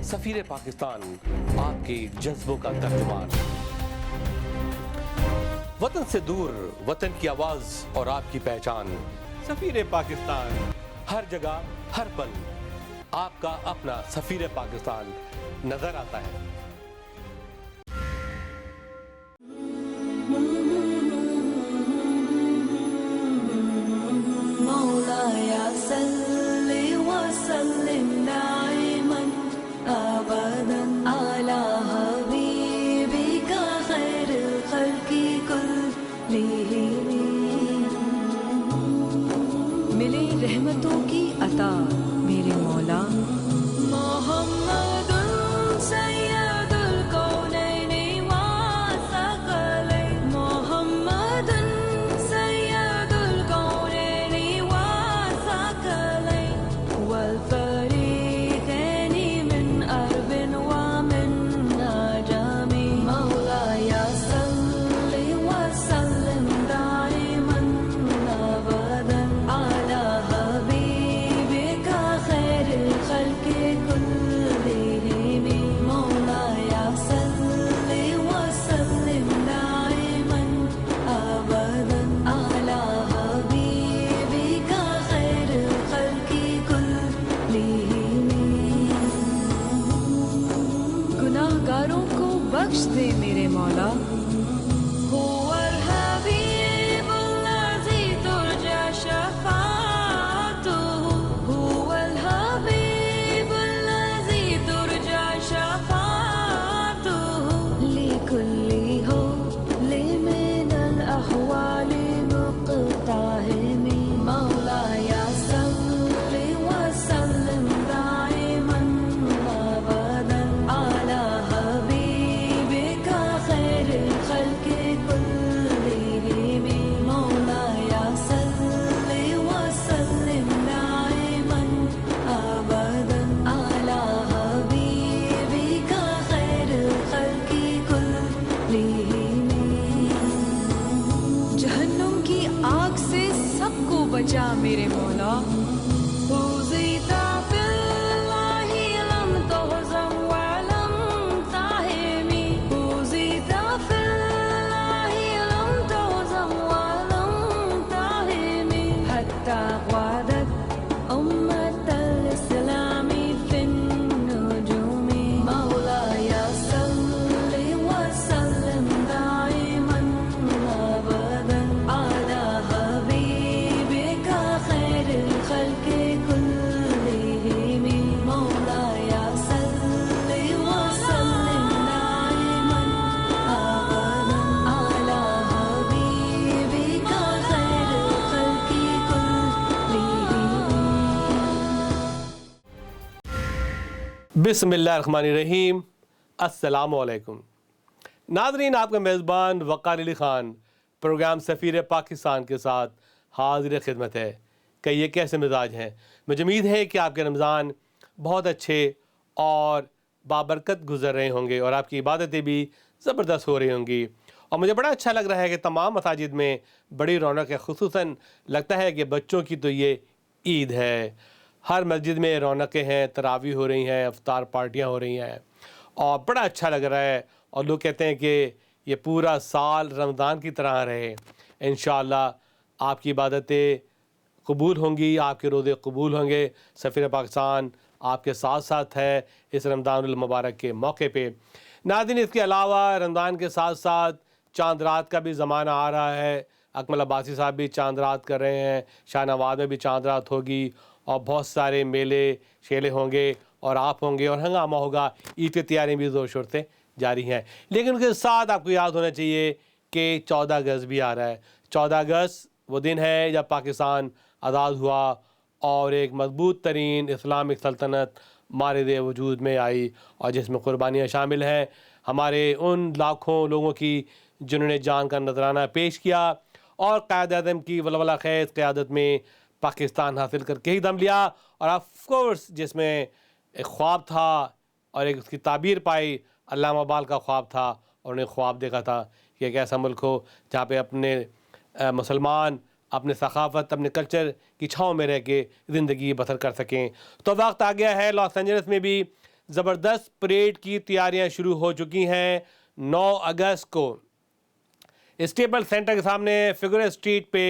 सफीर पाकिस्तान, आपके जज्बों का तर्जुमान। वतन से दूर, वतन की आवाज और आपकी पहचान। सफीर पाकिस्तान, हर जगह हर पल आपका अपना सफीर पाकिस्तान नजर आता है। मौलाया सल्ली व सल्लिम दाइमन अबदन अला हबीबिका खैरुल खल्क़ि कुल्लिहिम। मिले रहमतों की अता मेरे मौला। मोहम्मदुन सय्यदुल कौनैनि व सकलैन। मोहम्मदुन सय्यदुल कौनैनि व सकलैन वल फरीक़ैनि मिन अरबिन व मिन अजमी। मौलाया सल्लि व सल्लिम दाइमन अबदन अला हबीबिका खैरुल खल्क़ि कुल्लिहिम। मौलाया सल्लि व सल्लिम दाइमन अबदन अला हबीबिका खैरुल खल्क़ि कुल्लिहिम। गुनाहगारों को बख्श दे मेरे मौला। हुवल हबीबुल्लज़ी तुरजा शफ़ाअतुहु। हुवल हबीबुल्लज़ी तुरजा शफ़ाअतुहु। लिकुल्ली हो लिमिनल अहवालि मुक़्ताहिमी। मौलाया सल्लि व सल्लिम दाइमन अबदन अला हबीबिका खैरुल खल्क़ि कुल्लिहिम। मौलाया सल्लि व सल्लिम दाइमन अबदन अला हबीबिका खैरुल खल्क़ि कुल्लिहिम। जहन्नुम की आग से सबको बचा मेरे मौला। हुज़ीता फिल्लाहि लम तुहज़म व लम ताहिमी। हुज़ीता फिल्लाहि लम तुहज़म व लम ताहिमी। हत्ता ग़ादत उम्मतल इस्लामी फिन्नुजूमी। मौलाया सल्लि व सल्लिम दाइमन अबदन अला हबीबिका खैरुल खल्क़ि कुल्लिहिम। मौलाया सल्लि व सल्लिम दाइमन अबदन अला हबीबिका खैरुल खल्क़ि कुल्लिहिम। बिस्मिल्लाहिर्रहमानिर्रहीम। अस्सलामु अलैकुम नाज़रीन, आपका मेज़बान वक़ार अली ख़ान प्रोग्राम सफ़ीर पाकिस्तान के साथ हाज़िर खिदमत है। कहिए कैसे मिजाज हैं। मुझे उम्मीद है कि आपके रमज़ान बहुत अच्छे और बाबरकत गुज़र रहे होंगे और आपकी इबादतें भी ज़बरदस्त हो रही होंगी। और मुझे बड़ा अच्छा लग रहा है कि तमाम मसाजिद में बड़ी रौनक है। ख़ुसूसन लगता है कि बच्चों की तो ये ईद है। हर मस्जिद में रौनकें हैं, तरावी हो रही हैं, इफ्तार पार्टियाँ हो रही हैं और बड़ा अच्छा लग रहा है। और लोग कहते हैं कि ये पूरा साल रमज़ान की तरह रहे। इंशाअल्लाह आपकी इबादतें कबूल होंगी, आपके रोज़े कबूल होंगे। सफ़ीर पाकिस्तान आपके साथ साथ है इस रमज़ानुल मुबारक के मौके पे। नाज़रीन, इसके अलावा रमज़ान के साथ साथ चांद रात का भी ज़माना आ रहा है। अकमल अब्बासी साहब भी चांद रात कर रहे हैं, शाहनवाज़ में भी चांद रात होगी और बहुत सारे मेले शेले होंगे और आप होंगे और हंगामा होगा। ईद की तैयारियाँ भी ज़ोर शोर से जारी हैं। लेकिन उसके साथ आपको याद होना चाहिए कि 14 अगस्त भी आ रहा है। 14 अगस्त वो दिन है जब पाकिस्तान आज़ाद हुआ और एक मजबूत तरीन इस्लामिक सल्तनत मारिदे वजूद में आई और जिसमें क़ुरबानियाँ शामिल हैं हमारे उन लाखों लोगों की जिन्होंने जान का नजराना पेश किया और क़ायद-ए-आज़म की वलवला ख़ैज़ क़यादत में पाकिस्तान हासिल करके ही दम लिया। और ऑफ कोर्स जिसमें एक ख्वाब था और एक उसकी ताबीर पाई, अल्लामा इक़बाल का ख्वाब था और उन्हें ख्वाब देखा था कि एक ऐसा मुल्क हो जहाँ पे अपने मुसलमान अपने सकाफ़त अपने कल्चर की छाँव में रह के ज़िंदगी बसर कर सकें। तो वक्त आ गया है लॉस एंजल्स में भी ज़बरदस्त परेड की तैयारियां शुरू हो चुकी हैं। 9 अगस्त को स्टेपल सेंटर के सामने फिगर स्ट्रीट पे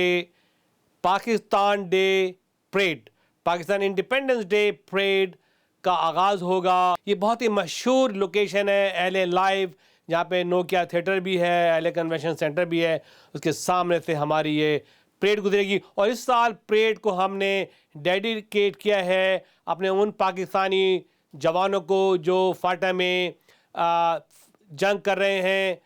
Pakistan day parade, Pakistan independence day parade का आगाज़ होगा। ये बहुत ही मशहूर लोकेशन है, LA लाइव, जहाँ पे नोकिया थिएटर भी है, LA कन्वेंशन सेंटर भी है, उसके सामने से हमारी ये परेड गुजरेगी। और इस साल परेड को हमने डेडिकेट किया है अपने उन पाकिस्तानी जवानों को जो फाटा में जंग कर रहे हैं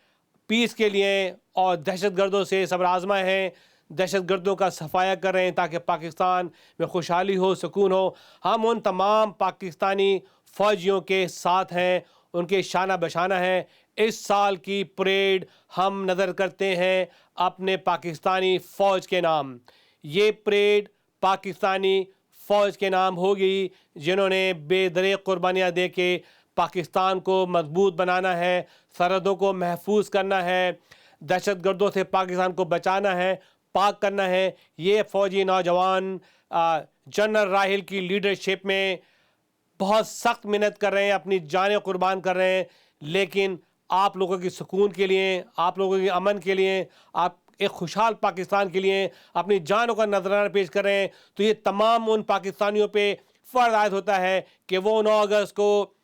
पीस के लिए और दहशतगर्दों से सब्र आज़मा हैं, दहशतगर्दों का सफाया कर रहे हैं ताकि पाकिस्तान में खुशहाली हो, सुकून हो। हम उन तमाम पाकिस्तानी फ़ौजियों के साथ हैं, उनके शाना बशाना है। इस साल की परेड हम नज़र करते हैं अपने पाकिस्तानी फ़ौज के नाम। ये परेड पाकिस्तानी फ़ौज के नाम होगी जिन्होंने बेदरे कुर्बानियाँ दे के पाकिस्तान को मजबूत बनाना है, सरहदों को महफूज करना है, दहशतगर्दों से पाकिस्तान को बचाना है, पाक करना है। ये फ़ौजी नौजवान जनरल राहिल की लीडरशिप में बहुत सख्त मेहनत कर रहे हैं, अपनी जानें कुर्बान कर रहे हैं, लेकिन आप लोगों की सुकून के लिए, आप लोगों के अमन के लिए, आप एक खुशहाल पाकिस्तान के लिए अपनी जानों का नजराना पेश कर रहे हैं। तो ये तमाम उन पाकिस्तानियों पे फ़र्ज़ आयद होता है कि वो 9 अगस्त को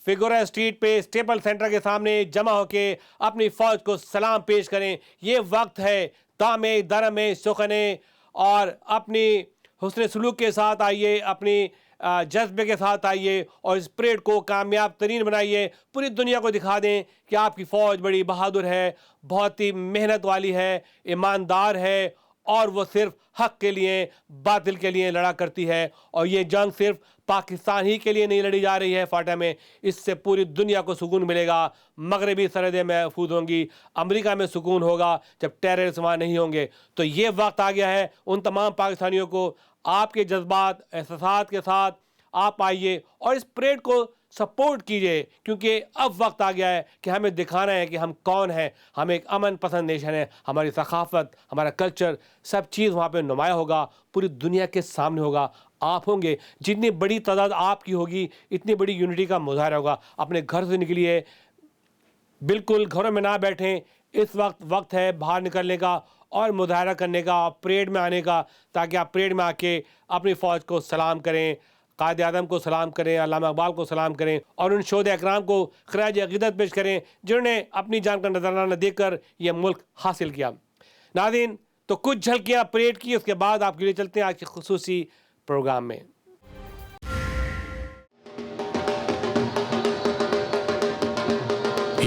फिगोरा स्ट्रीट पे स्टेपल सेंटर के सामने जमा होके अपनी फ़ौज को सलाम पेश करें। ये वक्त है दामे दरमे सुखने, और अपनी हुस्न सलूक के साथ आइए, अपनी जज्बे के साथ आइए और इस परेड को कामयाब तरीन बनाइए। पूरी दुनिया को दिखा दें कि आपकी फ़ौज बड़ी बहादुर है, बहुत ही मेहनत वाली है, ईमानदार है, और वो सिर्फ हक़ के लिए, बातिल के लिए लड़ा करती है। और ये जंग सिर्फ पाकिस्तान ही के लिए नहीं लड़ी जा रही है फाटा में, इससे पूरी दुनिया को सुकून मिलेगा। मगरबी सरहदें महफूज होंगी, अमेरिका में सुकून होगा जब टेररिस्ट वहाँ नहीं होंगे। तो ये वक्त आ गया है उन तमाम पाकिस्तानियों को, आपके जज्बात एहसास के साथ आप आइए और इस परेड को सपोर्ट कीजिए, क्योंकि अब वक्त आ गया है कि हमें दिखाना है कि हम कौन हैं। हम एक अमन पसंद नेशन है, हमारी सकाफ़त, हमारा कल्चर, सब चीज़ वहाँ पे नुमाया होगा, पूरी दुनिया के सामने होगा। आप होंगे, जितनी बड़ी तादाद आपकी होगी इतनी बड़ी यूनिटी का मुजाहरा होगा। अपने घर से निकलिए, बिल्कुल घरों में ना बैठें। इस वक्त है बाहर निकलने का और मुजाहरा करने का, परेड में आने का, ताकि आप परेड में आके अपनी फ़ौज को सलाम करें, कायद आज़म को सलाम करें, अल्लामा इक़बाल को सलाम करें और उन शोहदा इकराम को ख़राज अक़ीदत पेश करें जिन्होंने अपनी जान का नजराना देकर यह मुल्क हासिल किया। नाज़रीन, तो कुछ झलकियाँ परेड की, उसके बाद आपके लिए चलते हैं आज के खुसूसी प्रोग्राम में।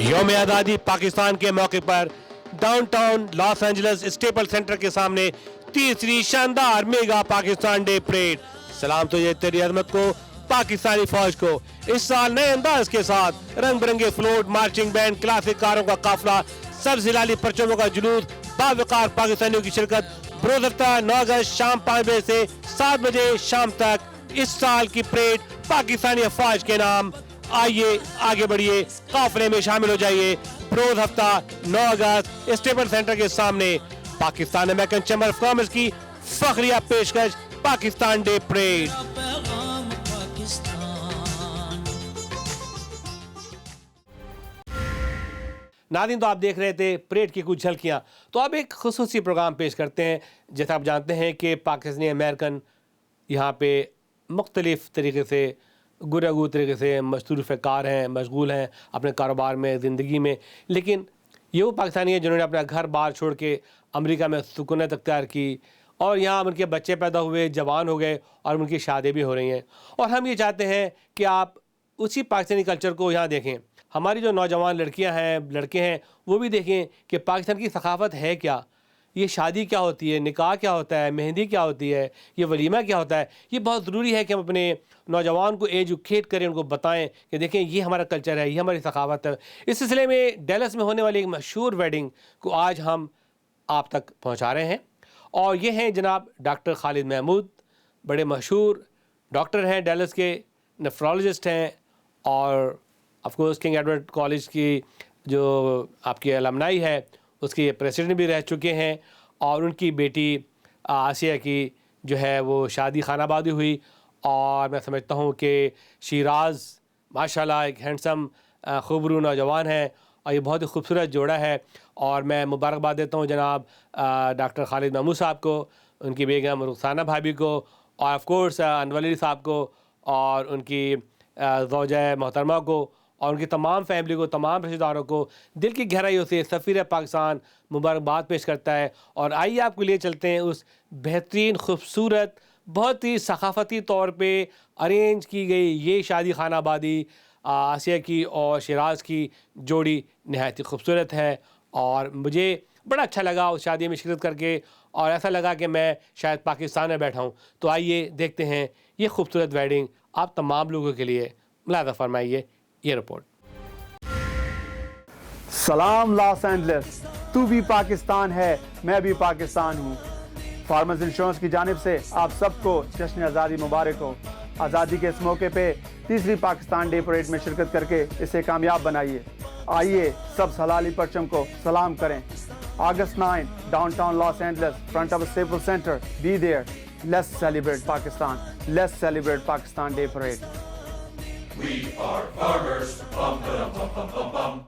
यौम आज़ादी पाकिस्तान के मौके पर downtown Los Angeles staple centre के सामने तीसरी शानदार मेगा पाकिस्तान डे परेड। सलाम तो ये तेरी अज़मत को, पाकिस्तानी फौज को। इस साल नए अंदाज के साथ रंग बिरंगे फ्लोट, मार्चिंग बैंड, क्लासिक कारों का काफिला, सब्ज़ हिलाली परचमों का जुलूस, बावकार पाकिस्तानियों की शिरकत। बरोज़ हफ्ता 9 अगस्त शाम 5 बजे से 7 बजे शाम तक इस साल की परेड पाकिस्तानी अफवाज के नाम। आइए, आगे बढ़िए, काफिले में शामिल हो जाइए। बरोज़ हफ्ता 9 अगस्त स्टेपल सेंटर के सामने Pakistan American chamber of commerce की फखरिया पेशकश पाकिस्तान डे परेड। नाज़रीन, तो आप देख रहे थे परेड की कुछ झलकियाँ। तो अब एक खुसूसी प्रोग्राम पेश करते हैं। जैसे आप जानते हैं कि पाकिस्तानी अमेरिकन यहाँ पे मुख्तलिफ़ तरीके से, गुरगू तरीके से मसरूफ़ कार हैं, मशगूल हैं अपने कारोबार में, ज़िंदगी में। लेकिन ये वो पाकिस्तानी हैं जिन्होंने अपना घर बार छोड़ के अमेरिका में सुकूनत अख्तियार की और यहाँ उनके बच्चे पैदा हुए, जवान हो गए और उनकी शादी भी हो रही हैं। और हम ये चाहते हैं कि आप उसी पाकिस्तानी कल्चर को यहाँ देखें। हमारी जो नौजवान लड़कियाँ हैं, लड़के हैं, वो भी देखें कि पाकिस्तान की सकाफ़त है क्या, ये शादी क्या होती है, निकाह क्या होता है, मेहंदी क्या होती है, ये वलीमा क्या होता है। ये बहुत ज़रूरी है कि हम अपने नौजवान को एजुकेट करें, उनको बताएं कि देखें ये हमारा कल्चर है, ये हमारी सकाफ़त है। इस सिलसिले में डैलस में होने वाली एक मशहूर वेडिंग को आज हम आप तक पहुँचा रहे हैं। और ये हैं जनाब डॉक्टर खालिद महमूद, बड़े मशहूर डॉक्टर हैं, डैलस के नेफ्रोलॉजिस्ट हैं और ऑफकोर्स किंग एडवर्ड कॉलेज की जो आपकी अलमनाई है उसके प्रेसिडेंट भी रह चुके हैं। और उनकी बेटी आसिया की जो है वो शादी खानाबादी हुई और मैं समझता हूँ कि शिराज माशाल्लाह एक हैंडसम खूबरू नौजवान है और ये बहुत ही खूबसूरत जोड़ा है। और मैं मुबारकबाद देता हूँ जनाब डॉक्टर खालिद महमूद साहब को, उनकी बेगम रुखसाना भाभी को, और ऑफ कोर्स अनवर अली साहब को और उनकी ज़ौजा मोहतरमा को और उनकी तमाम फैमिली को, तमाम रिश्तेदारों को दिल की गहराइयों से सफ़ीर पाकिस्तान मुबारकबाद पेश करता है। और आइए आपको लिए चलते हैं उस बेहतरीन खूबसूरत बहुत ही सकाफ़ती तौर पे अरेंज की गई ये शादी खानाबादी आसिया की और शिराज की जोड़ी नहायत ही खूबसूरत है। और मुझे बड़ा अच्छा लगा उस शादी में शिरकत करके और ऐसा लगा कि मैं शायद पाकिस्तान में बैठा हूँ। तो आइए देखते हैं ये खूबसूरत वेडिंग आप तमाम लोगों के लिए। मुलाज़ा फरमाइए ये रिपोर्ट। सलाम लॉस एंजलिस, तू भी पाकिस्तान है, मैं भी पाकिस्तान हूँ। फार्मर्स इंश्योरेंस की जानिब से आप सबको जश्न आज़ादी मुबारक हो। आज़ादी के इस मौके पे तीसरी पाकिस्तान डे परेड में शिरकत करके इसे कामयाब बनाइए। आइए सब सलाली परचम को सलाम करें। August 9, downtown Los Angeles, front of a Staples Center. Be there. Let's celebrate Pakistan. Let's celebrate Pakistan Day Parade. We are farmers. Bum, ba-dum, bum, bum, bum, bum.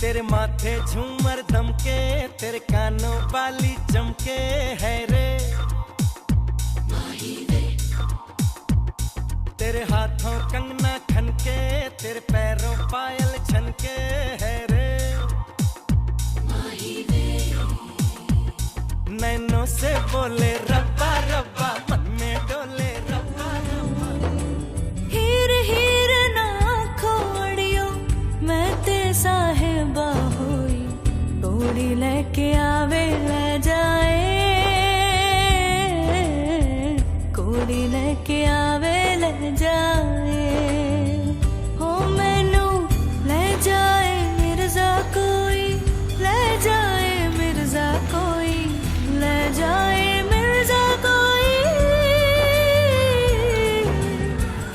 तेरे माथे झूमर दमके, तेरे कानों वाली चमके है रे, तेरे हाथों कंगना खनके, तेरे पैरों पायल छनके है रे, नैनों से बोले रब्बा रब्बा, मन में डोले रब्बा रब्बा। हीर हीर ना खोड़ियो मैं ते साहिबा होई, तोड़ी लेके आवे ले जाए, कोड़ी लेके आवे ले जाए, हो मैनू ले जाए मिर्जा कोई, ले जाए मिर्जा कोई, ले जाए मिर्जा कोई।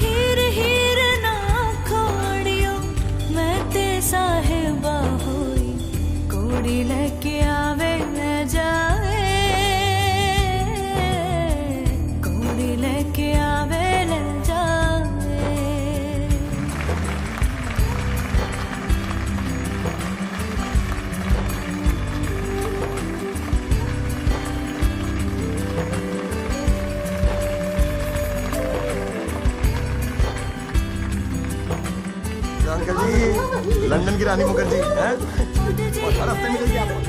हीर हीर ना खोड़ियो मैं ते साहिबा होई, कोड़ी लेके आवे ले जाए, कोड़ी लेके आवे ले जाए। अंकल जी, लंदन की रानी मुखर्जी हैं और हर हफ्ते मिलेगी आपको।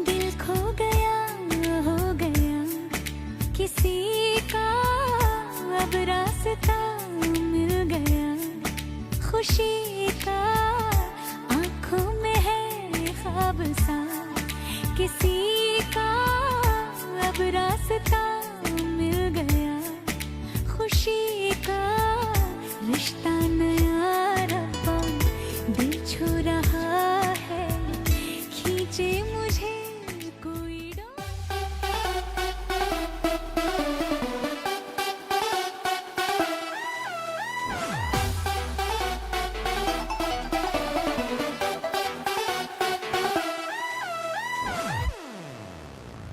दिल खो गया हो गया किसी का, अब रास्ता मिल गया खुशी का, आंखों में है ख्वाब सा किसी का, अब रास्ता मिल गया खुशी का, रिश्ता नया रब्बा दिल छू रहा है, खींचे मुझे कोई डोर।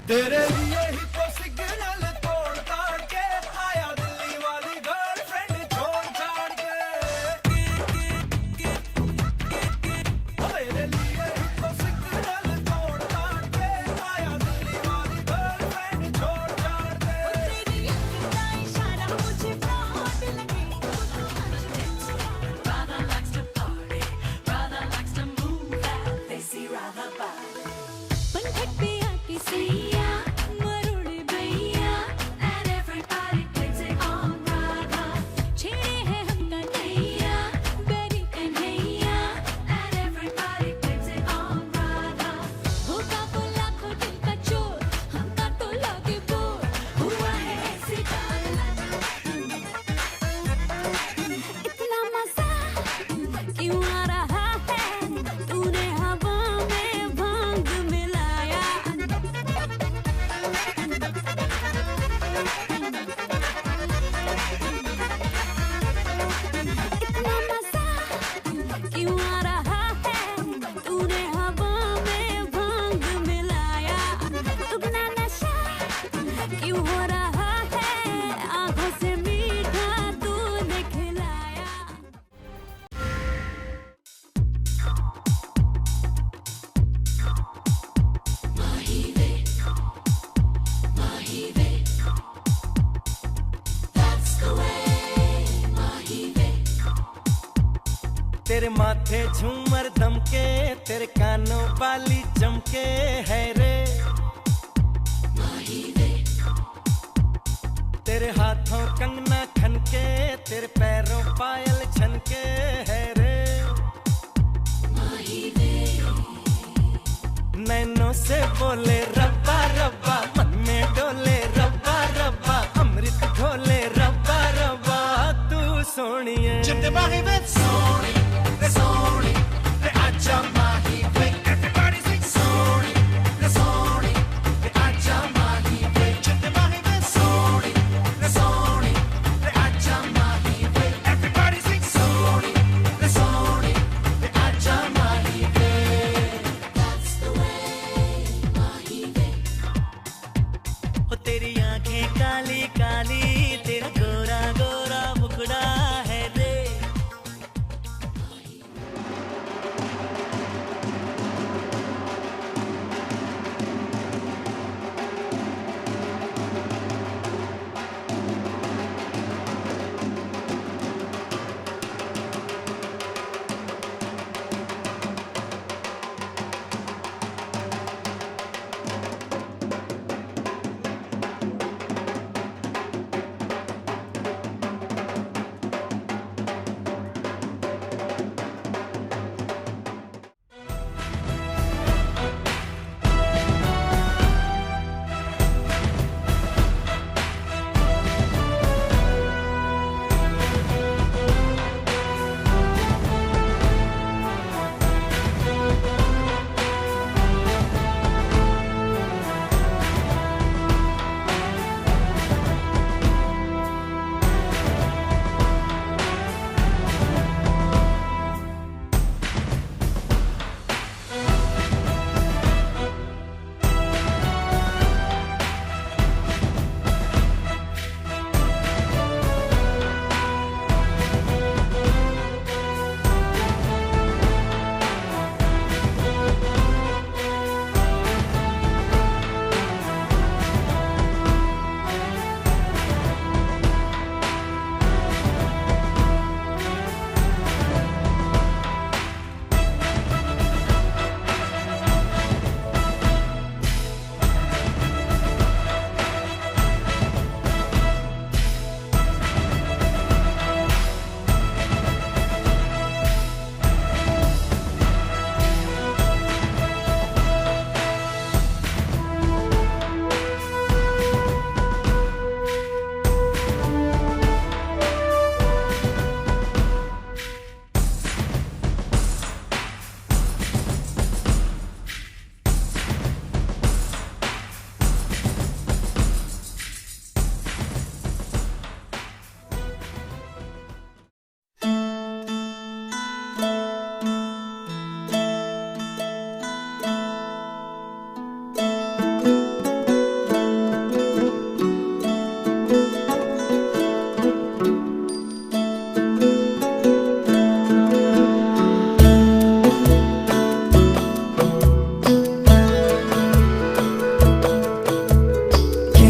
तेरे लिए ही तो सिग्नल तोड़ ताड़ के आया दिल्ली वाली गर्लफ्रेंड छोड़ छाड़ के तेरे लिए ही तो सिग्नल तोड़ ताड़ के आया दिल्ली वाली गर्लफ्रेंड छोड़ छाड़ के तेरी अखीं दा इशारा मुझे बहुत लगे Radha likes to party, Radha likes to move that desi Radha body. पंखट पे आके सैया मरोड़े भैया and everybody claims it on Radha. छेड़े हैं हमका नैया बेरी Kanhaiya and everybody claims it on Radha. होगा वो लाखों दिल का चोर हमका तो लगे बोर हुआ है ऐसी डाला इतना मजा क्यों आ रहा है तूने हवा में भांग मिलाया इतना मजा क्यों आ रहा है तूने हवा में भांग मिलाया दुगना नशा क्यों हो रहा है आंखों से मीठा तूने खिलाया तेरे माथे झूमर दमके तेरे कानों वाली चमके है रे तेरे हाथों कंगना खनके तेरे पैरों पायल छनके है रे नैनों से बोले रब्बा रब्बा मन में डोले रब्बा रब्बा अमृत घोले रब्बा रब्बा तू सोनिए जिंदे बागी में सोनी रे आजा माही वे everybody sing सोनी रे आजा माही वे जिंदे बागी में सोनी रे आजा माही वे everybody sing सोनी रे आजा माही वे ओ तेरी आंखें काली काली तेरा गोरा गोरा मुखड़ा है रे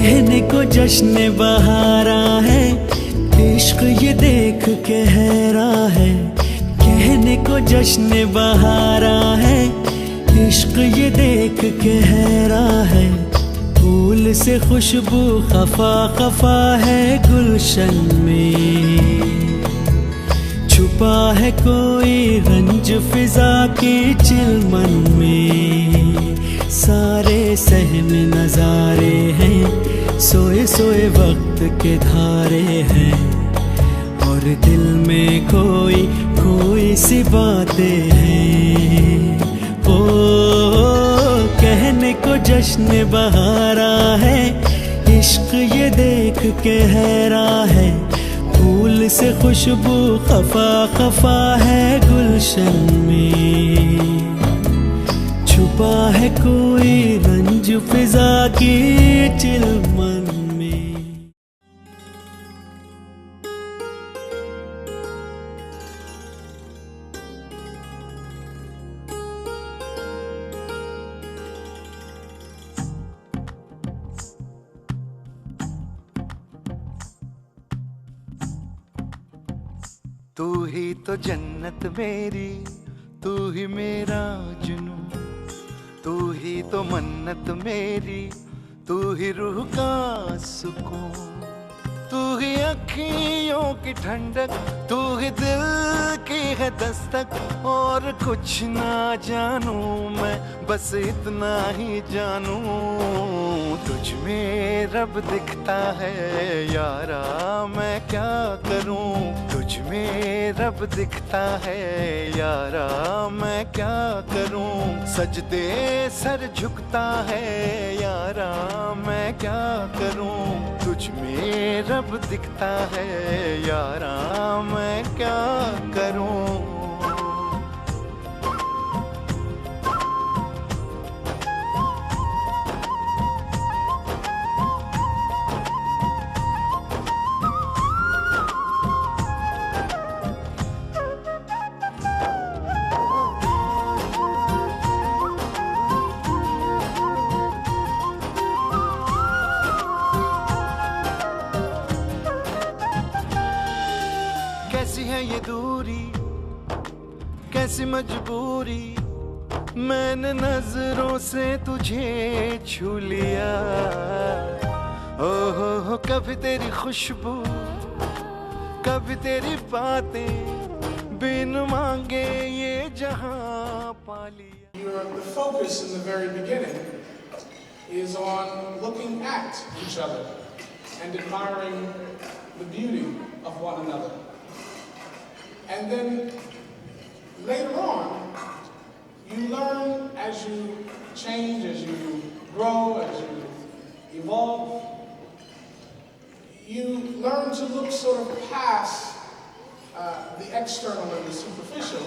कहने को जश्न बहारा है, इश्क ये देख के हैरा है। कहने को जश्न बहारा है, इश्क ये देख के हैरा है। फूल से खुशबू खफा खफा है गुलशन में, छुपा है कोई रंज फिजा की चिलमन में। सारे सहम नजारे हैं, सोए सोए वक्त के धारे हैं, और दिल में कोई कोई सी बातें हैं। ओ कहने को जश्न बहारा है, इश्क ये देख के हैरा है। फूल से खुशबू खफा खफा है गुलशन में, छुपा है कोई रंज फिजा की चिलमन में। तू ही तो जन्नत मेरी, तू ही मेरा जुनून, तू ही तो मन्नत मेरी, तू ही रूह का सुकून। तू ही अखियों की ठंडक, तू ही दिल की है दस्तक। और कुछ ना जानू मैं, बस इतना ही जानू, तुझ में रब दिखता है यारा, मैं क्या करूं। तुझ में रब दिखता है यारा, मैं क्या करूं। सजदे सर झुकता है यारा, मैं क्या करूं। तुझ में रब दिखता है यारा, मैं क्या करूं। कैसी है ये दूरी, कैसी मजबूरी, मैंने नजरों से तुझे छू लिया। ओहो कभी तेरी खुशबू, कभी तेरी बातें, बिन मांगे ये जहां पा लिया। The focus in the very beginning is on looking at each other and admiring the beauty of one another. And then later on, you learn as you change, as you grow, as you evolve, you learn to look sort of past the external and the superficial,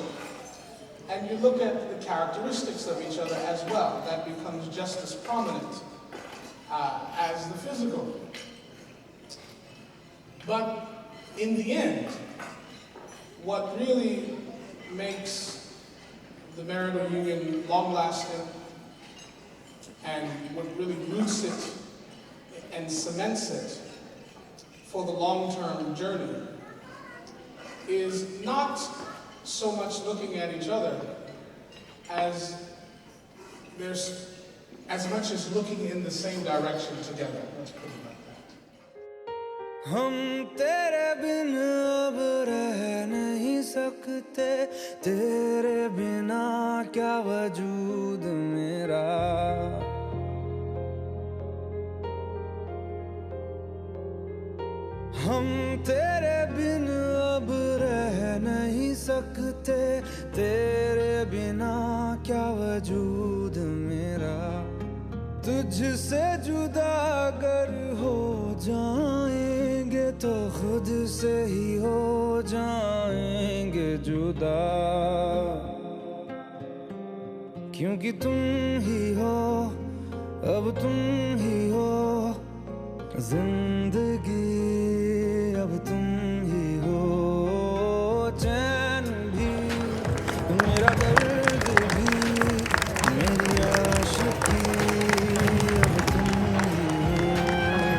and you look at the characteristics of each other as well. That becomes just as prominent as the physical. But in the end, what really makes the marital union long-lasting and what really roots it and cements it for the long-term journey is not so much looking at each other as there's as much as looking in the same direction together. Let's put it like that. हम तेरे बिन अब रह नहीं सकते, तेरे बिना क्या वजूद मेरा। हम तेरे बिन अब रह नहीं सकते, तेरे बिना क्या वजूद मेरा। तुझसे जुदा अगर हो जाएंगे तो खुद से ही हो जाएंगे जुदा, क्योंकि तुम ही हो, अब तुम ही हो जिंदगी, अब तुम ही हो चैन भी, मेरा दर्द भी, मेरी आशिकी, अब तुम ही हो।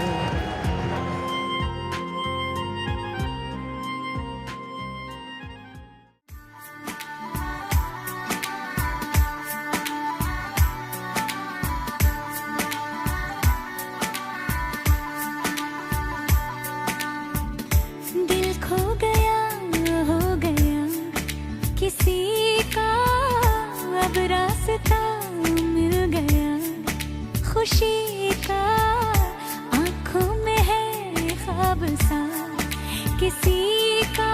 किसी का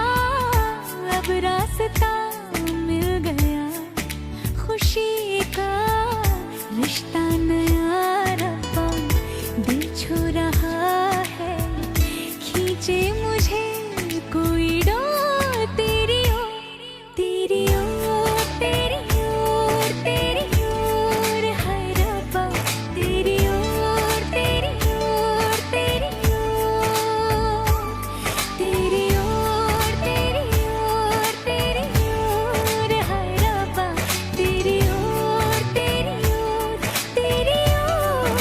अब रास्ता मिल गया, खुशी का रिश्ता नया रब्बा दिल छू रहा है, खींचे मुझे कोई डोर तेरी ओर, तेरी ओर, तेरी ओर, तेरी ओर है रब्बा, तेरी ओर, तेरी ओर, तेरी ओर, तेरी ओर, तेरी ओर, तेरी ओर है रब्बा, तेरी ओर, तेरी ओर, तेरी ओर।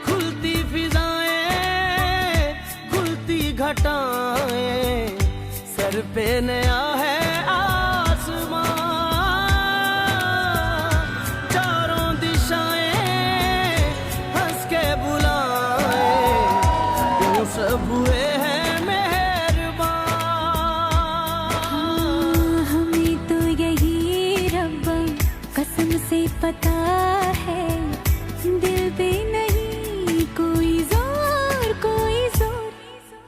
खुलती फिजाएं, खुलती घटाएं, सर पे नया है आसमां, चारों दिशाएं हंस के बुलाएं, क्यों सब हुए हैं मेहरबान। हमें तो यही रब्बा कसम से पता है, दिल पे नहीं कोई जोर, कोई जोर,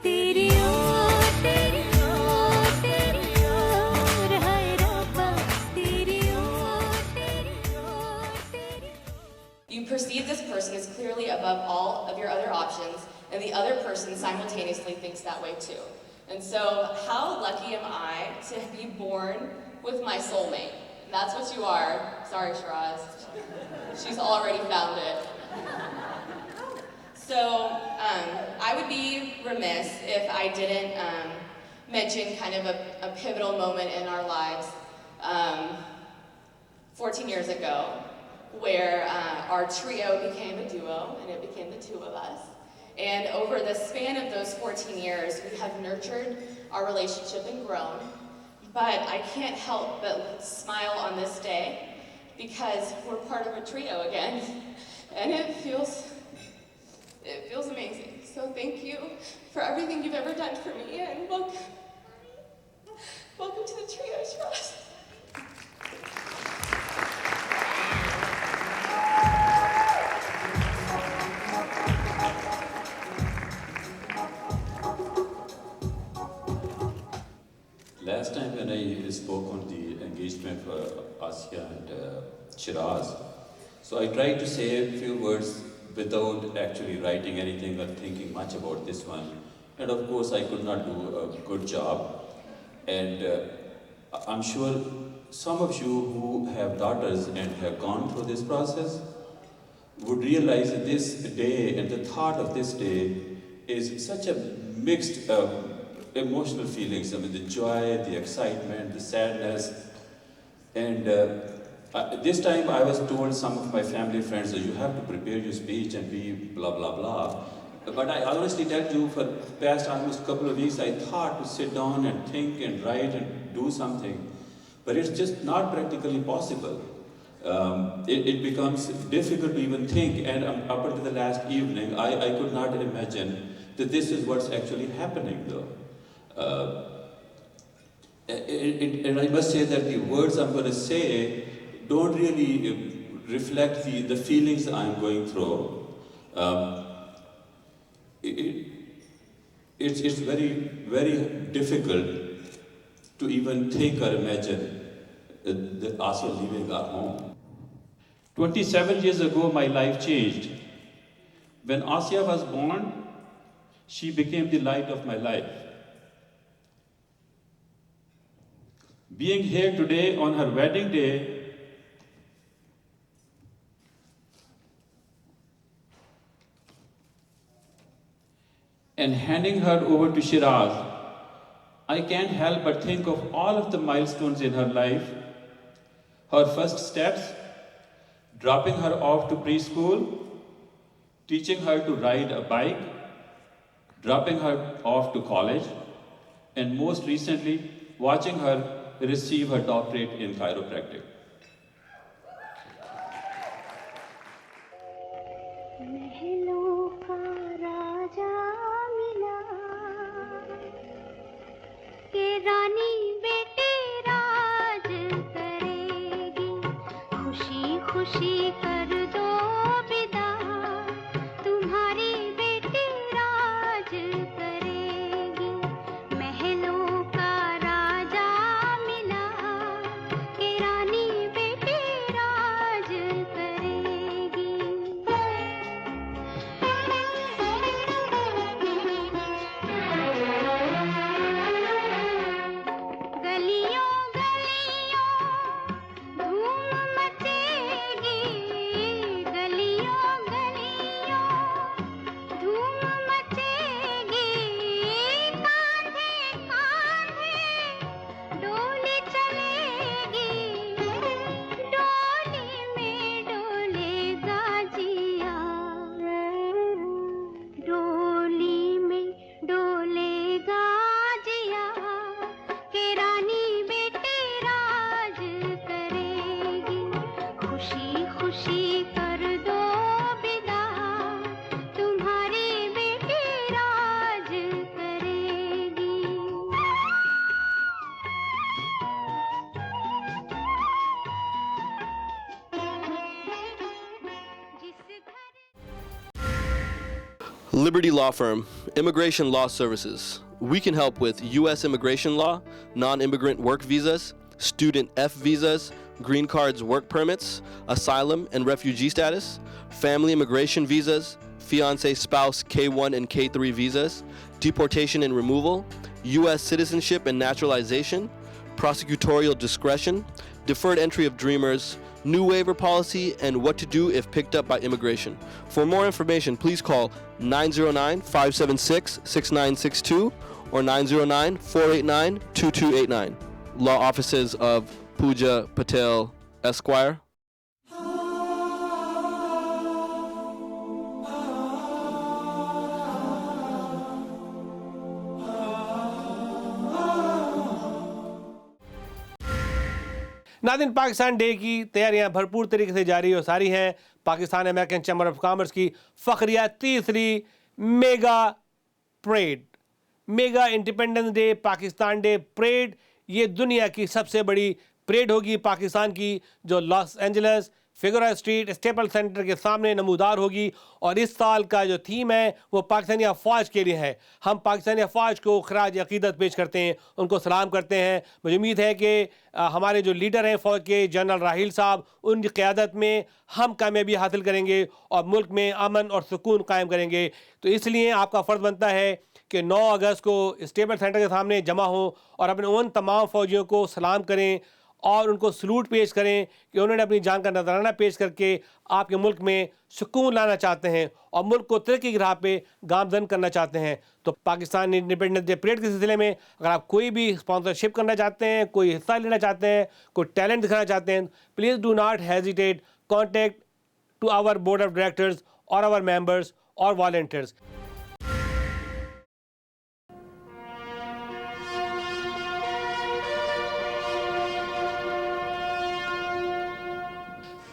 तेरी ओर, तेरी ओर, तेरी ओर है रब्बा, तेरी ओर, तेरी ओर, तेरी ओर। You perceive this person as clearly above all of your other options, and the other person simultaneously thinks that way too. And so, how lucky am I to be born with my soulmate? And that's what you are. Sorry, Shiraz. She's already found it. So, I would be remiss if I didn't mention kind of a pivotal moment in our lives 14 years ago, where our trio became a duo, and it became the two of us. And over the span of those 14 years, we have nurtured our relationship and grown. But I can't help but smile on this day because we're part of a trio again, and it feels amazing. So thank you for everything you've ever done for me, and welcome to the trio, Shiraz. Last time when I spoke on the engagement for Asya and Shiraz, so I tried to say a few words without actually writing anything or thinking much about this one. And of course, I could not do a good job. And I'm sure some of you who have daughters and have gone through this process would realize that this day and the thought of this day is such a mixed emotional feelings. I mean, the joy, the excitement, the sadness. And this time I was told some of my family friends that you have to prepare your speech and be blah, blah, blah. But I honestly tell you, for the past almost couple of weeks, I thought to sit down and think and write and do something. But it's just not practically possible. It becomes difficult to even think. And up until the last evening, I could not imagine that this is what's actually happening though. And I must say that the words I'm going to say don't really reflect the feelings I'm going through. It's very, very difficult to even think or imagine that Asya leaving our home. 27 years ago, my life changed. When Asya was born, she became the light of my life. Being here today on her wedding day and handing her over to Shiraz, I can't help but think of all of the milestones in her life. Her first steps, dropping her off to preschool, teaching her to ride a bike, dropping her off to college, and most recently, watching her receive her doctorate in chiropractic. महलों का राजा मिला के रानी बेटे राज करेगी खुशी खुशी कर दो विदा तुम्हारी बेटी राज करेगी महलों का राजा मिला के रानी बेटी राज करेगी गलियों गलियों धूम मचेगी गलियों गलियों धूम मचेगी कांधे कांधे डोली चलेगी डोली में डोलेगा जिया डोली में डोलेगा जिया के रानी बेटे राज करेगी खुशी खुशी कर दो विदा तुम्हारी बेटी राज करेगी जिस घर Liberty Law Firm, Immigration Law Services. We can help with U.S. immigration law, non-immigrant work visas, student F visas, green cards work permits, asylum and refugee status, family immigration visas, fiancé spouse K1 and K3 visas, deportation and removal, U.S. citizenship and naturalization, prosecutorial discretion, deferred entry of dreamers, new waiver policy, and what to do if picked up by immigration. For more information, please call 909-576-6962 or 909-489-2289. Law offices of Pooja Patel Esquire. नादिन Pakistan day की तैयारियां भरपूर तरीके से जारी और सारी हैं। Pakistan American chamber of commerce की फखरिया तीसरी mega parade, mega independence day, Pakistan day parade, ये दुनिया की सबसे बड़ी परेड होगी पाकिस्तान की, जो Los Angeles Figueroa street staple centre के सामने नमूदार होगी। और इस साल का जो थीम है वो पाकिस्तानी अफवाज के लिए है। हम पाकिस्तानी अफवाज को खराज अकीदत पेश करते हैं, उनको सलाम करते हैं। मुझे उम्मीद है कि हमारे जो लीडर हैं फ़ौज के, जनरल राहील साहब, उनकी क़यादत में हम कामयाबी हासिल करेंगे और मुल्क में अमन और सुकून कायम करेंगे। तो इसलिए आपका फ़र्ज़ बनता है कि 9 अगस्त को स्टेपल सेंटर के सामने जमा हो और अपने उन तमाम फ़ौजियों को सलाम करें और उनको सलूट पेश करें कि उन्होंने अपनी जान का नजराना पेश करके आपके मुल्क में सुकून लाना चाहते हैं और मुल्क को तरक्की की राह पे गामजन करना चाहते हैं। तो पाकिस्तान इंडिपेंडेंस डे परेड के सिलसिले में अगर आप कोई भी स्पॉन्सरशिप करना चाहते हैं, कोई हिस्सा लेना चाहते हैं, कोई टैलेंट दिखाना चाहते हैं, please do not hesitate, contact to our board of directors और आवर मेंबर्स और volunteers.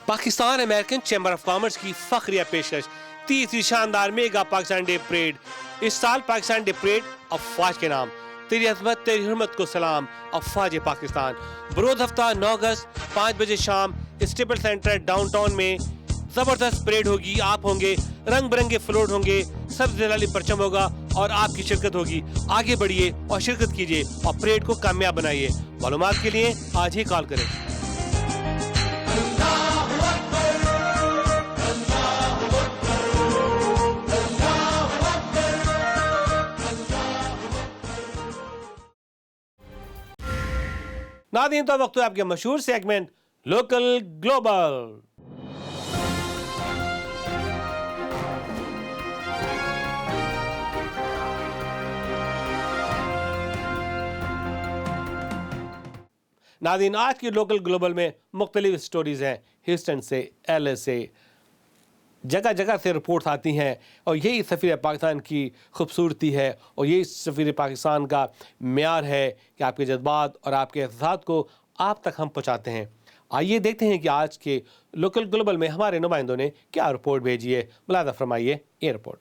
Pakistan American chamber of commerce की फखरिया पेशकश, तीसरी शानदार मेगा पाकिस्तान डे परेड। इस साल पाकिस्तान डे परेड अफवाज के नाम, तेरी अज़मत तेरी हुर्मत को सलाम अफवाज पाकिस्तान। बरोज़ हफ्ता 9 अगस्त 5 बजे शाम स्टेपल सेंटर डाउनटाउन में ज़बरदस्त परेड होगी। आप होंगे, रंग बिरंगे फ्लोट होंगे, सब जलाली परचम होगा और आपकी शिरकत होगी। आगे बढ़िए और शिरकत कीजिए और परेड को कामयाब बनाइए। मालूमात के लिए आज ही कॉल करें। नादीन, तो वक्त है आपके मशहूर सेगमेंट लोकल ग्लोबल। नादीन, आज की लोकल ग्लोबल में मुख्तलिफ स्टोरीज हैं। ह्यूस्टन से, LA से, जगह जगह से रिपोर्ट्स आती हैं और यही सफ़ीर पाकिस्तान की खूबसूरती है और यही सफ़ीर पाकिस्तान का मेयार है कि आपके जज्बात और आपके एहसास को आप तक हम पहुँचाते हैं। आइए देखते हैं कि आज के लोकल ग्लोबल में हमारे नुमाइंदों ने क्या रिपोर्ट भेजी है। मुलादा फरमाइए ये रिपोर्ट।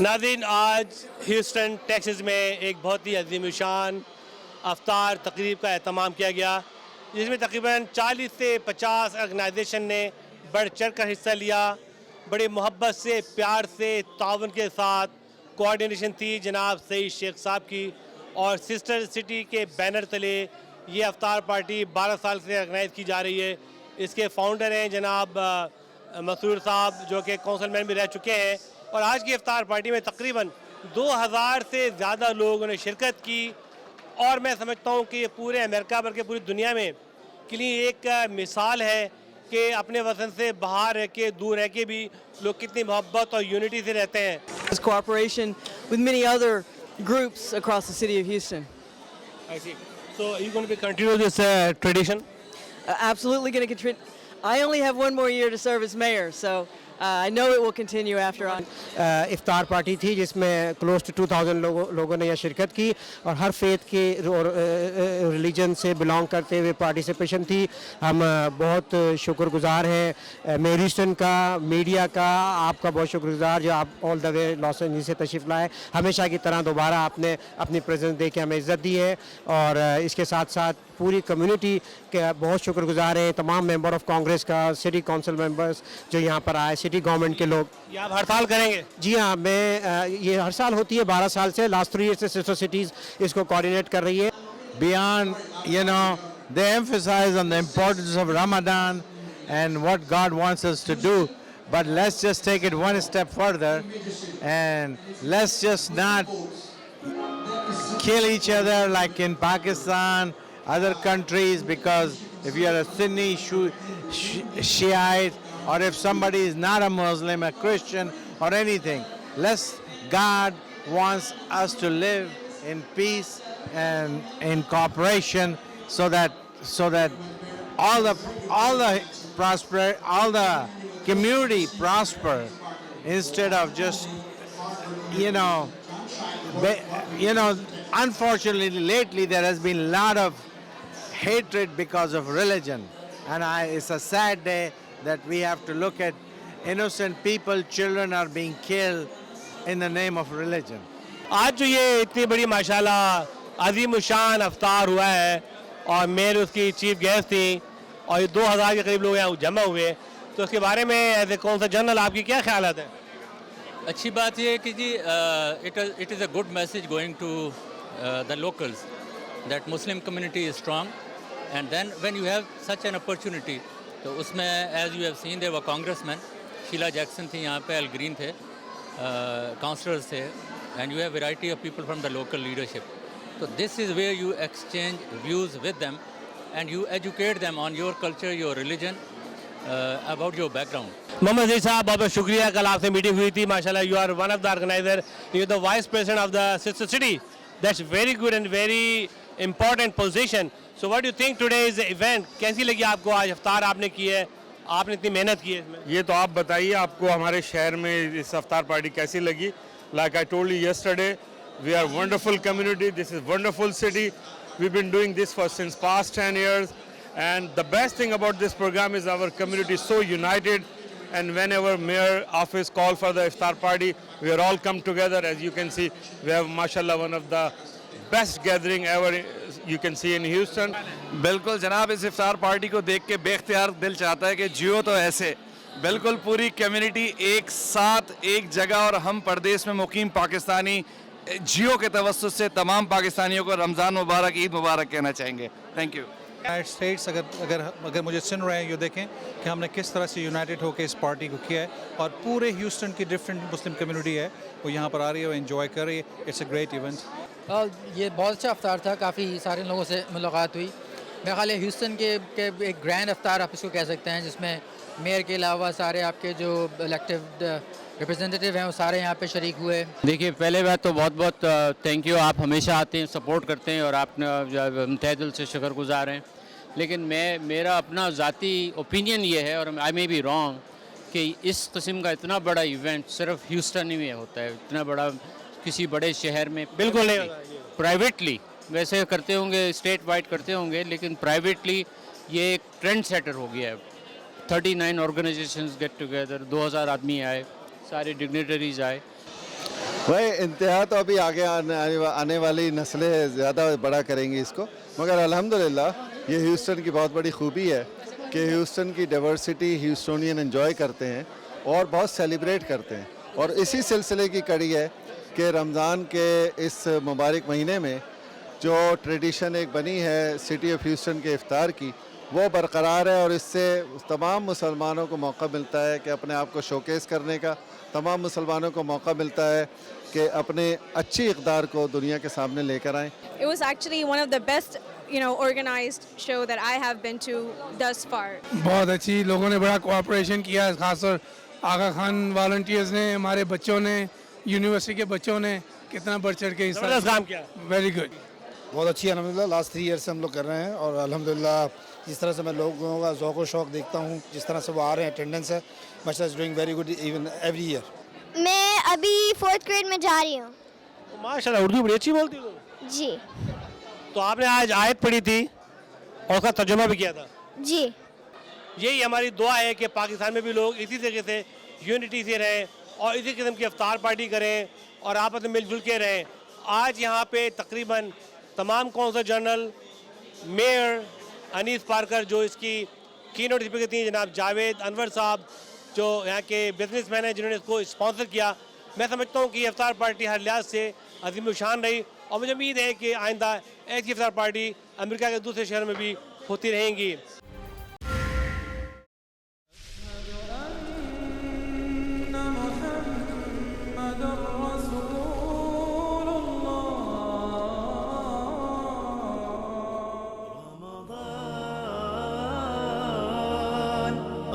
नाज़रीन, आज ह्यूस्टन टेक्सास में एक बहुत ही अज़ीम-उश-शान अफ्तार तकरीब का एहतमाम किया गया, जिसमें तकरीबन 40 से 50 ऑर्गेनाइजेशन ने बढ़ चढ़ कर हिस्सा लिया। बड़े मोहब्बत से, प्यार से, ताउन के साथ कोऑर्डिनेशन थी जनाब सईद शेख साहब की, और सिस्टर सिटी के बैनर तले ये अफ्तार पार्टी 12 साल से ऑर्गेनाइज़ की जा रही है। इसके फाउंडर हैं जनाब मसूर साहब, जो कि काउंसिलमैन भी रह चुके हैं, और आज की इफ्तार पार्टी में तकरीबन 2000 से ज़्यादा लोगों ने शिरकत की। और मैं समझता हूँ कि ये पूरे अमेरिका बल्कि पूरी दुनिया में के लिए एक मिसाल है कि अपने वतन से बाहर रह के, दूर रह के भी लोग कितनी मोहब्बत और यूनिटी से रहते हैं। This cooperation with many other groups across the city of Houston. I see. So are you going to be continue this tradition? Absolutely going to contribute. I only have one more year to serve as mayor, so I know it will continue after I. Iftar party थी जिसमें close to 2000 लोगों ने यह शिरकत की, और हर faith के religion से बिलोंग करते हुए पार्टिसिपेशन थी। हम बहुत शुक्रगुजार हैं मेयर ह्यूस्टन का, मीडिया का, आपका बहुत शुक्रगुजार जो आप all the way Los Angeles से तशरीफ़ लाए। हमेशा की तरह दोबारा आपने अपनी प्रेजेंस दे के हमें इज़्ज़त दी है, और इसके साथ साथ पूरी कम्युनिटी के बहुत शुक्रगुजार हैं, तमाम मेंबर ऑफ कांग्रेस का, सिटी काउंसिल मेंबर्स जो यहाँ पर आए, सिटी गवर्नमेंट के लोग। ये आप हर साल करेंगे? जी हाँ, मैं ये हर साल होती है 12 साल से, लास्ट 3 ईयर से सिस्टर सिटीज़ इसको कोऑर्डिनेट कर रही है। Beyond, they emphasize on the importance of Ramadan and what God wants us to do. But let's just take it one step further, and let's just not kill each other like in Pakistan, other countries, because if you are a Sunni, Shiite, or if somebody is not a Muslim, a Christian, or anything, God wants us to live in peace and in cooperation, so that all the community prosper, instead of just unfortunately lately there has been a lot of hatred because of religion, and it's a sad day that we have to look at innocent people, children are being killed in the name of religion. आज जो ये इतनी बड़ी माशाल्लाह अज़ीम-उश-शान अफ्तार हुआ है, और mayor उसकी चीफ गेस्ट थी, और ये 2000 के करीब लोग यहाँ जमा हुए, तो उसके बारे में एज ए कौन सा जनरल आपकी क्या ख्यालात हैं? अच्छी बात ये है कि जी it is a good message going to the locals that Muslim community is strong, and then when you have such an opportunity, तो उसमें as you have seen there were congressmen, Sheila Jackson थी यहाँ पे, Al Green थे, councillors थे, and you have variety of people from the local leadership. So this is where you exchange views with them and you educate them on your culture, your religion, about your background. Mohammad ji साहब, बहुत बहुत शुक्रिया, कल आपसे meeting हुई थी माशाल्लाह, you are one of the organizer, you are the vice president of the sister city. That's very good and very important position. So what do you think today's event? कैसी लगी आपको आज इफ्तार आपने की है, आपने इतनी मेहनत की है इसमें? ये तो आप बताइए, आपको हमारे शहर में इस इफ्तार पार्टी कैसी लगी? Like I told you yesterday, we are wonderful community. This is wonderful city. We've been doing this since past 10 years, and the best thing about this program is our community is so united. And whenever mayor office call for the iftar party, we are all come together. As you can see, we have mashallah one of the best gathering ever you can see in Houston. बिल्कुल जनाब, इस इफ्तार party को देख के बेख्तियार दिल चाहता है कि जियो तो ऐसे। बिल्कुल पूरी कम्युनिटी एक साथ एक जगह, और हम परदेश में मुकीम पाकिस्तानी जियो के तवस्सुत से तमाम पाकिस्तानियों को रमज़ान मुबारक, ईद मुबारक कहना चाहेंगे। Thank you. यूनाइटेड स्टेट्स अगर मुझे सुन रहे हैं, ये देखें कि हमने किस तरह से यूनाइटेड होकर इस पार्टी को किया है और पूरे ह्यूस्टन की डिफरेंट मुस्लिम कम्युनिटी है वो यहाँ पर आ रही है, वो एंजॉय कर रही है। It's a great event. ये बहुत अच्छा अफ्तार था, काफ़ी सारे लोगों से मुलाकात हुई। मेरे ख्याल है ह्यूस्टन के एक ग्रैंड अफ्तार आप इसको कह सकते हैं, जिसमें मेयर के अलावा सारे आपके जो इलेक्टेड रिप्रेजेंटेटिव हैं वो सारे यहाँ पे शरीक हुए। देखिए, पहले बात तो बहुत बहुत थैंक यू, आप हमेशा आते हैं, सपोर्ट करते हैं और आप तहे दिल से शुक्रगुजार हैं। लेकिन मेरा अपना ज़ाती ओपिनियन ये है, और आई मे बी रॉन्ग, कि इस किस्म का इतना बड़ा इवेंट सिर्फ ह्यूस्टन ही में होता है। इतना बड़ा किसी बड़े शहर में बिल्कुल नहीं, प्राइवेटली वैसे करते होंगे, स्टेट वाइड करते होंगे, लेकिन प्राइवेटली ये एक ट्रेंड सेटर हो गया है। 39 ऑर्गेनाइजेशंस गेट टुगेदर, 2000 आदमी आए, सारे डिग्नेटरीज आए। भाई इंतहा तो अभी आगे आने वाली नस्लें ज़्यादा बड़ा करेंगी इसको, मगर अल्हम्दुलिल्लाह ये ह्यूस्टन की बहुत बड़ी खूबी है कि ह्यूस्टन की डाइवर्सिटी ह्यूस्टोनियन एंजॉय करते हैं और बहुत सेलिब्रेट करते हैं। और इसी सिलसिले की कड़ी है कि रमज़ान के इस मुबारक महीने में जो ट्रेडिशन एक बनी है सिटी ऑफ ह्यूस्टन के इफ्तार की, वो बरकरार है और इससे तमाम मुसलमानों को मौका मिलता है कि अपने आप को शोकेस करने का, तमाम मुसलमानों को मौका मिलता है कि अपने अच्छी इक़दार को दुनिया के सामने लेकर आएँ। It was actually one of the best, organized show that I have been to thus far. बहुत अच्छी, लोगों ने बड़ा कोऑपरेशन किया, खासतौर आगा खान वॉलंटियर्स ने, हमारे बच्चों ने, यूनिवर्सिटी के बच्चों ने कितना बढ़ चढ़ के हिस्सा काम किया। वेरी गुड, बहुत अच्छी है अल्हम्दुलिल्लाह। लास्ट 3 ईयर से हम लोग कर रहे हैं और अल्हम्दुलिल्लाह जिस तरह से मैं लोगों का ज़ौक़ और शौक़ देखता हूँ, जिस तरह से वो आ रहे हैं, अटेंडेंस है, माशाअल्लाह is doing very good even every year. मैं अभी 4th ग्रेड में जा रही हूँ। माशाल्लाह, उर्दू बड़ी अच्छी बोलती हो जी। तो आपने आज आयत पढ़ी थी और उसका तर्जुमा भी किया था जी। यही हमारी दुआ है कि पाकिस्तान में भी लोग इसी तरीके से यूनिटी से रहें और इसी किस्म की इफ्तार पार्टी करें और आपस में मिलजुल के रहें। आज यहाँ पे तकरीबन तमाम consul general, mayor Annise Parker जो इसकी कीनोट स्पीकर थी, जनाब जावेद अनवर साहब जो यहाँ के बिजनेसमैन हैं जिन्होंने इसको स्पॉन्सर किया। मैं समझता हूँ कि ये इफ्तार पार्टी हर लिहाज से अजीम शान रही और मुझे उम्मीद है कि आइंदा ऐसी इफ्तार पार्टी अमेरिका के दूसरे शहर में भी होती रहेंगी।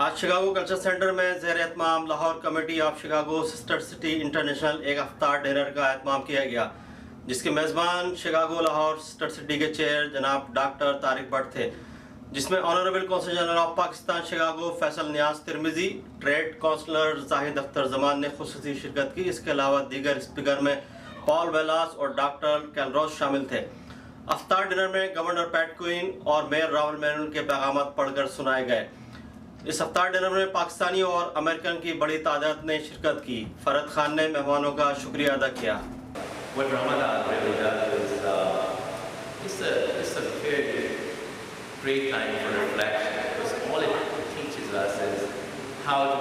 आज शिकागो कल्चर सेंटर में ज़ेर एहतमाम Lahore committee of Chicago sister city international एक अफ्तार डिनर का एहतमाम किया गया, जिसके मेज़बान शिकागो लाहौर सिस्टर सिटी के चेयर जनाब डॉक्टर तारिक भट्ट थे, जिसमें honourable consul general of Pakistan Chicago Faisal Niaz Tirmizi, trade counsellor Zahid Akhtar Zaman ने खुसूसी शिरकत की। इसके अलावा दीगर स्पीकर में पॉल वेलास और डॉक्टर कैलरोस शामिल थे। अफ्तार डिनर में गवर्नर पैट क्वीन और मेयर रावल मैनन के पैगाम पढ़कर सुनाए गए। इस अफ्तार डिनर में पाकिस्तानी और अमेरिकन की बड़ी तादाद ने शिरकत की। फरद खान ने मेहमानों का शुक्रिया अदा किया। What Ramadan really does is it's a very great time for reflection, because all it teaches us is how to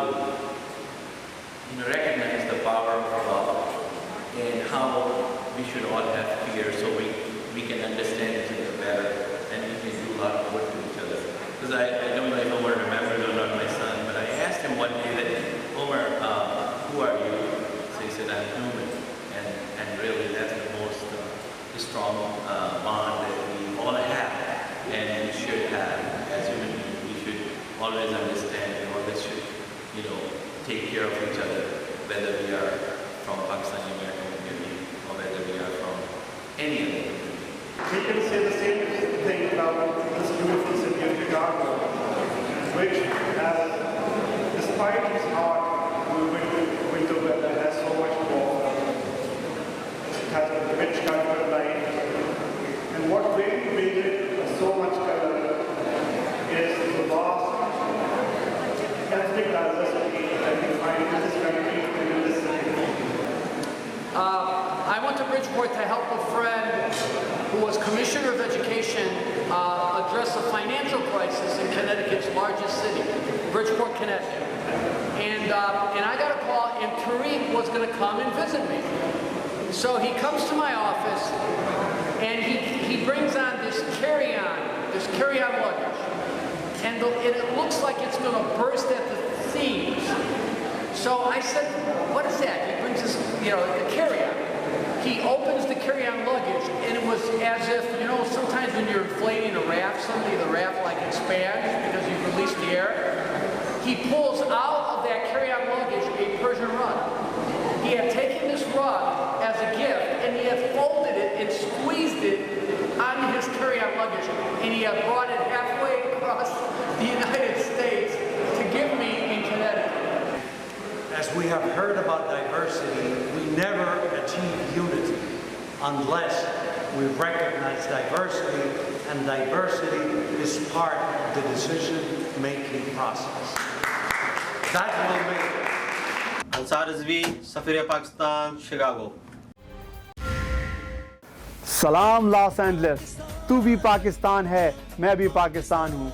recognize the power of Allah and how we should all have fear, so we can understand each other better and we can do a lot of work to each other. Because I don't know if Omar remembers or not, my son, but I asked him one day that, Omar, who are you? So he said, I'm human. And really that's the most strong bond that we all have and we should have as human beings. We should always understand and always should, take care of each other, whether we are from Pakistani American community or whether we are from any other community. We can say the same thing about this beautiful city of Chicago, which has, despite its hot winter weather, has so much water. It has a rich cultural life. And what really made it so much color is the vast ethnic diversity that we find in this country and in this city. I went to Bridgeport to help a friend who was Commissioner of Education address a financial crisis in Connecticut's largest city, Bridgeport, Connecticut. And I got a call, and Tariq was going to come and visit me. So he comes to my office, and he brings on this carry-on luggage. And it looks like it's going to burst at the seams. So I said, what is that? He brings this, the carry-on. He opens the carry-on luggage, and it was as if, sometimes when you're inflating a raft, suddenly the raft expands because you've released the air. He pulls out of that carry-on luggage a Persian rug. He had taken this rug as a gift, and he had folded it and squeezed it onto his carry-on luggage, and he had brought it halfway across the United States to give me in Connecticut. As we have heard about diversity, we never achieve unity unless we recognize diversity, and diversity is part of the decision-making process. That will make it. Ansar Rizvi, सफीर Pakistan, Chicago. सलाम Los Angeles, तू भी पाकिस्तान है, मैं भी पाकिस्तान हूँ।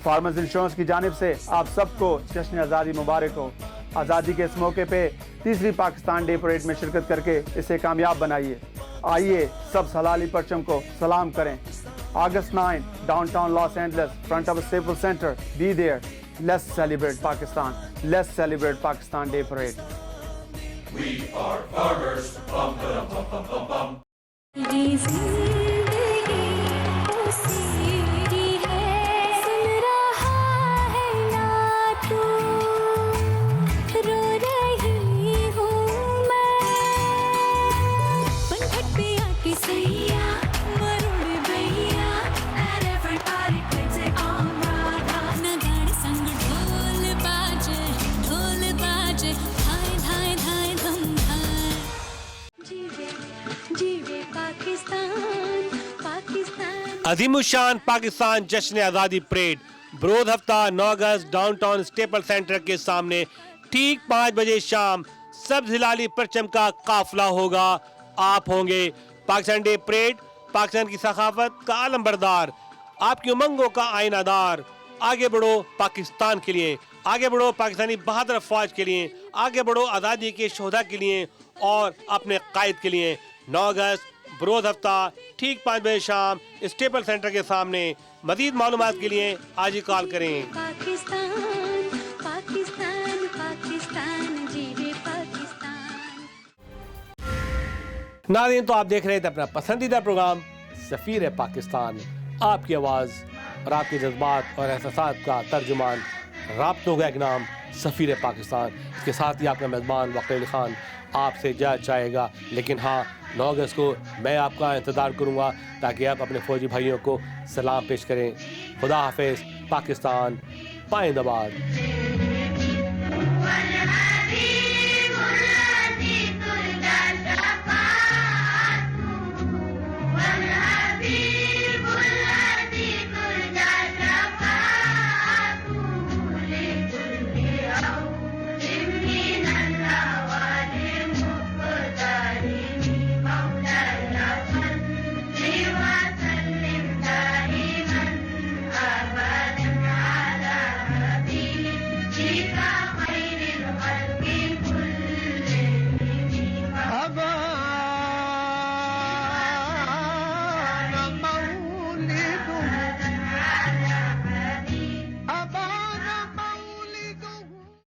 Farmers insurance की जानिब से आप सबको जश्न आज़ादी मुबारक हो। आज़ादी के इस मौके पे तीसरी पाकिस्तान डे परेड में शिरकत करके इसे कामयाब बनाइए। आइए सब सलाली परचम को सलाम करें। August 9, downtown Los Angeles, front of a Staples Center. Be there. Let's celebrate Pakistan. Let's celebrate Pakistan Day Parade. We are farmers. Bum, ba-dum, bum, bum, bum, bum. अजीमुशान Pakistan जश्न आज़ादी परेड बरोज हफ्ता 9 अगस्त डाउनटाउन स्टेपल सेंटर के सामने ठीक 5 बजे शाम सब्ज़ हिलाली परचम का काफिला होगा। आप होंगे पाकिस्तान डे परेड, पाकिस्तान की सखाफत का आलमबरदार, आपकी उमंगों का आईनादार। आगे बढ़ो पाकिस्तान के लिए, आगे बढ़ो पाकिस्तानी बहादुर अफवाज के लिए, आगे बढ़ो आज़ादी के शोधा के लिए और अपने कायद के लिए। 9 अगस्त बरोज हफ्ता ठीक 5 बजे शाम स्टेपल सेंटर के सामने। मजीद मालूमात के लिए आज ही कॉल करें। पाकिस्तान पाकिस्तान पाकिस्तान जीवे पाकिस्तान। नाज़रीन, तो आप देख रहे थे अपना पसंदीदा प्रोग्राम सफ़ीर पाकिस्तान। आपकी आवाज़ और आपके जज्बात और एहसासात का तर्जुमान, राब्तों का एक नाम सफ़ीर पाकिस्तान। इसके साथ ही आपका मेज़बान वक़ील अली ख़ान आपसे जा चाहेगा। लेकिन हाँ, 9 अगस्त को मैं आपका इंतज़ार करूँगा ताकि आप अपने फ़ौजी भाइयों को सलाम पेश करें। खुदा हाफिज़। पाकिस्तान पाइंदाबाद।